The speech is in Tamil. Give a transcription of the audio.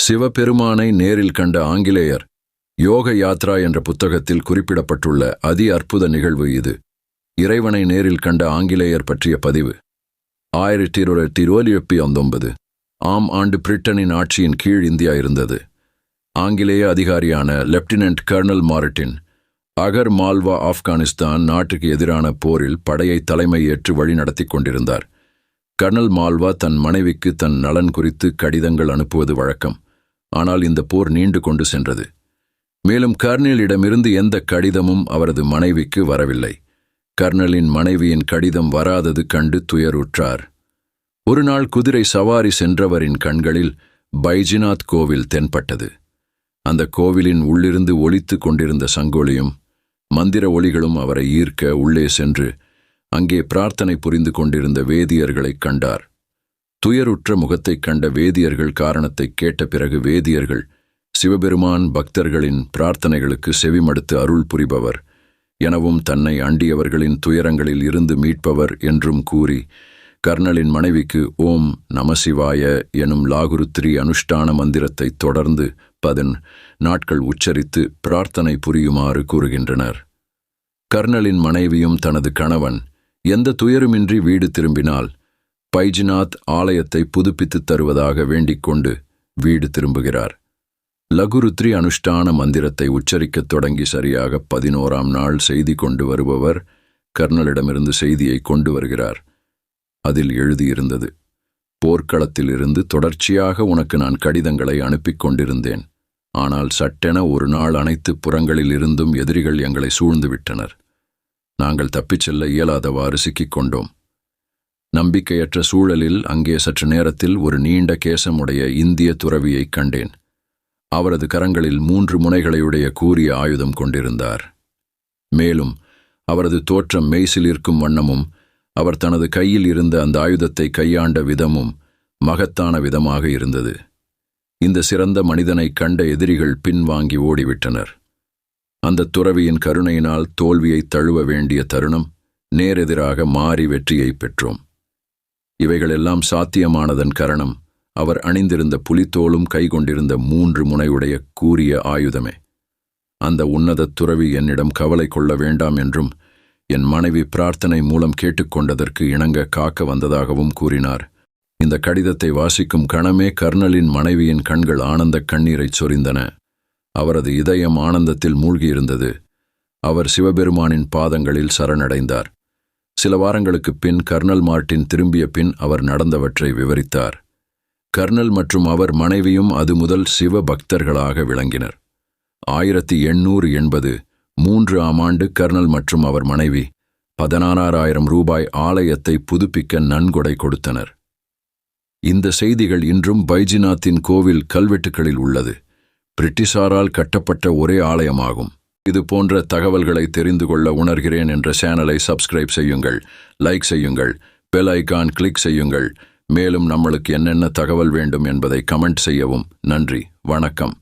சிவபெருமானை நேரில் கண்ட ஆங்கிலேயர். யோக யாத்ரா என்ற புத்தகத்தில் குறிப்பிடப்பட்டுள்ள அதி அற்புத நிகழ்வு இது. இறைவனை நேரில் கண்ட ஆங்கிலேயர் பற்றிய பதிவு. 1929 ஆம் ஆண்டு பிரிட்டனின் ஆட்சியின் கீழ் இந்தியா இருந்தது. ஆங்கிலேய அதிகாரியான லெப்டினன்ட் கர்னல் மார்டின் அகர் மால்வா ஆப்கானிஸ்தான் நாட்டுக்கு எதிரான போரில் படையை தலைமை ஏற்று வழி நடத்தி கொண்டிருந்தார். கர்னல் மால்வா தன் மனைவிக்கு தன் நலன் குறித்து கடிதங்கள் அனுப்புவது வழக்கம். ஆனால் இந்த போர் நீண்டு கொண்டு சென்றது. மேலும் கர்னலிடமிருந்து எந்த கடிதமும் அவரது மனைவிக்கு வரவில்லை. கர்னலின் மனைவியின் கடிதம் வராதது கண்டு துயருற்றார். ஒரு நாள் குதிரை சவாரி சென்றவரின் கண்களில் பைஜிநாத் கோவில் தென்பட்டது. அந்த கோவிலின் உள்ளிருந்து ஒலித்து கொண்டிருந்த சங்கொலியும் மந்திர ஒலிகளும் அவரை ஈர்க்க உள்ளே சென்று அங்கே பிரார்த்தனை புரிந்து கொண்டிருந்த வேதியர்களைக் கண்டார். துயருற்ற முகத்தைக் கண்ட வேதியர்கள் காரணத்தை கேட்ட பிறகு வேதியர்கள் சிவபெருமான் பக்தர்களின் பிரார்த்தனைகளுக்கு செவிமடுத்து அருள் புரிபவர் எனவும் தன்னை அண்டியவர்களின் துயரங்களில் இருந்து மீட்பவர் என்றும் கூறி கர்னலின் மனைவிக்கு ஓம் நமசிவாய எனும் லாகுருத்ரி அனுஷ்டான மந்திரத்தை தொடர்ந்து 10 நாட்கள் உச்சரித்து பிரார்த்தனை புரியுமாறு கூறுகின்றனர். கர்னலின் மனைவியும் தனது கணவன் எந்த துயருமின்றி வீடு திரும்பினால் பைஜிநாத் ஆலயத்தை புதுப்பித்துத் தருவதாக வேண்டிக் கொண்டு வீடு திரும்புகிறார். லகுருத்ரி அனுஷ்டான மந்திரத்தை உச்சரிக்கத் தொடங்கி சரியாக 11ஆம் நாள் செய்தி கொண்டு வருபவர் கர்னலிடமிருந்து செய்தியை கொண்டு வருகிறார். அதில் எழுதியிருந்தது: போர்க்களத்தில் இருந்து தொடர்ச்சியாக உனக்கு நான் கடிதங்களை அனுப்பிக் கொண்டிருந்தேன். ஆனால் சட்டென ஒரு நாள் அனைத்து புறங்களில் இருந்தும் எதிரிகள் எங்களை சூழ்ந்து விட்டனர். நாங்கள் தப்பிச் செல்ல இயலாதவாறு சிக்கிக் கொண்டோம். நம்பிக்கையற்ற சூழலில் அங்கே சற்று நேரத்தில் ஒரு நீண்ட கேசமுடைய இந்திய துறவியைக் கண்டேன். அவரது கரங்களில் 3 முனைகளையுடைய கூரிய ஆயுதம் கொண்டிருந்தார். மேலும் அவரது தோற்றம் மெய்சிலிருக்கும் வண்ணமும் அவர் தனது கையில் இருந்த அந்த ஆயுதத்தை கையாண்ட விதமும் மகத்தான விதமாக இருந்தது. இந்த சிறந்த மனிதனை கண்ட எதிரிகள் பின்வாங்கி ஓடிவிட்டனர். அந்த துறவியின் கருணையினால் தோல்வியை தழுவ வேண்டிய தருணம் நேரெதிராக மாறி வெற்றியை பெற்றோம். இவைகளெல்லாம் சாத்தியமானதன் காரணம் அவர் அணிந்திருந்த புலித்தோலும் கைகொண்டிருந்த 3 முனையுடைய கூரிய ஆயுதமே. அந்த உன்னத துறவி என்னிடம் கவலை கொள்ள வேண்டாம் என்றும் என் மனைவி பிரார்த்தனை மூலம் கேட்டுக்கொண்டதற்கு இணங்க காக்க வந்ததாகவும் கூறினார். இந்த கடிதத்தை வாசிக்கும் கணமே கர்னலின் மனைவியின் கண்கள் ஆனந்த கண்ணீரைச் சொரிந்தன. அவரது இதயம் ஆனந்தத்தில் மூழ்கியிருந்தது. அவர் சிவபெருமானின் பாதங்களில் சரணடைந்தார். சில வாரங்களுக்குப் பின் கர்னல் மார்டின் திரும்பிய பின் அவர் நடந்தவற்றை விவரித்தார். கர்னல் மற்றும் அவர் மனைவியும் அது முதல் சிவ பக்தர்களாக விளங்கினர். 1883ஆம் ஆண்டு கர்னல் மற்றும் அவர் மனைவி 16,000 ரூபாய் ஆலயத்தை புதுப்பிக்க நன்கொடை கொடுத்தனர். இந்த செய்திகள் இன்றும் பைஜிநாத்தின் கோவில் கல்வெட்டுகளில் உள்ளது. பிரிட்டிஷாரால் கட்டப்பட்ட ஒரே ஆலயமாகும். இது போன்ற தகவல்களை தெரிந்து கொள்ள உணர்கிறேன் என்ற சேனலை சப்ஸ்கிரைப் செய்யுங்கள், லைக் செய்யுங்கள், பெல் ஐகான் கிளிக் செய்யுங்கள். மேலும் நம்மளுக்கு என்னென்ன தகவல் வேண்டும் என்பதை கமெண்ட் செய்யவும். நன்றி, வணக்கம்.